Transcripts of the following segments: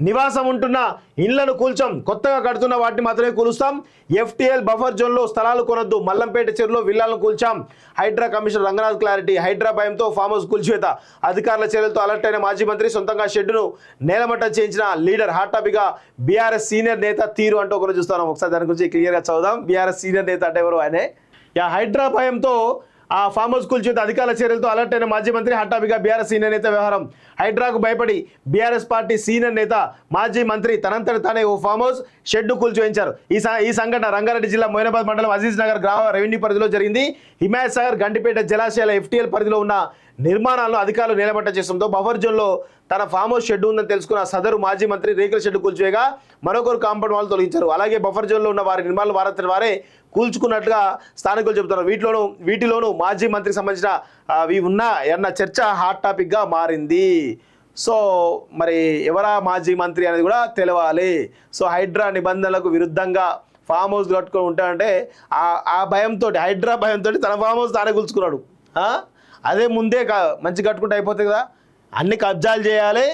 నివాసం ఉంటున్న ఇళ్లను కూల్చాం, కొత్తగా కడుతున్న వాటిని మాత్రమే కూలుస్తాం. ఎఫ్టీఎల్ బఫర్ జోన్లో స్థలాలు కొనొద్దు, మల్లంపేట చెరువులో విల్లాలను కూల్చాం. HYDRAA commissioner Ranganath clarity. హైడ్రా భయంతో ఫామ్ హౌస్ కూల్చివేత, అధికారుల చర్యలతో అలర్ట్ అయిన మాజీ మంత్రి, సొంతంగా షెడ్డును నేలమట్టం చేయించిన లీడర్. హాట్ టాపిక్గా బీఆర్ఎస్ సీనియర్ నేత తీరు అంటూ ఒకరు చూస్తాం. ఒకసారి దాని గురించి క్లియర్గా చదువుదాం. బీఆర్ఎస్ సీనియర్ నేత అంటే ఎవరు? ఆయనే. హైడ్రా భయంతో ఆ ఫామ్ హౌస్ కూల్చివేత, అధికారుల చర్యలతో అలర్ట్ అయిన మాజీ మంత్రి. హాట్ టాపిక్గా బీఆర్ఎస్ సీనియర్ నేత వ్యవహారం. హైడ్రాకు భయపడి బీఆర్ఎస్ పార్టీ సీనియర్ నేత మాజీ మంత్రి తనంతట తానే ఓ ఫామ్ హౌస్ షెడ్ కూల్చివేయించారు. ఈ సంఘటన రంగారెడ్డి జిల్లా మొయినాబాద్ మండలం అజీజ్ నగర్ గ్రామ రెవెన్యూ పరిధిలో జరిగింది. హిమాయత్ సాగర్, గండిపేట జలాశయాల ఎఫ్టీఎల్ పరిధిలో ఉన్న నిర్మాణాలను అధికారులు నేలమట్టం చేసడంతో బఫర్ జోన్లో తన ఫామ్ హౌస్ షెడ్ ఉందని తెలుసుకున్న సదరు మాజీ మంత్రి రేకుల షెడ్ కూల్చివేయగా మరొకరు కాంపౌండ్ వాళ్ళు తొలగించారు. అలాగే బఫర్ జోన్లో ఉన్న వారి నిర్మాణాలు వారే కూల్చుకున్నట్లుగా స్థానికులు చెబుతున్నారు. వీటిలోనూ మాజీ మంత్రికి సంబంధించిన అవి ఉన్నా అన్న చర్చ హాట్ టాపిక్గా మారింది. సో మరి ఎవరా మాజీ మంత్రి అనేది కూడా తెలవాలి. సో హైడ్రా నిబంధనలకు విరుద్ధంగా ఫామ్ హౌస్ కట్టుకొని ఉంటాడంటే ఆ భయంతో, హైడ్రా భయంతో తన ఫామ్ హౌస్ తానే కూల్చుకున్నాడు. అదే ముందే మంచి కట్టుకుంటే అయిపోతుంది కదా. అన్ని కబ్జాలు చేయాలి,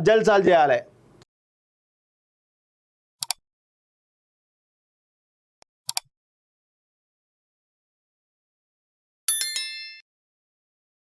జల్సాలు చేయాలి.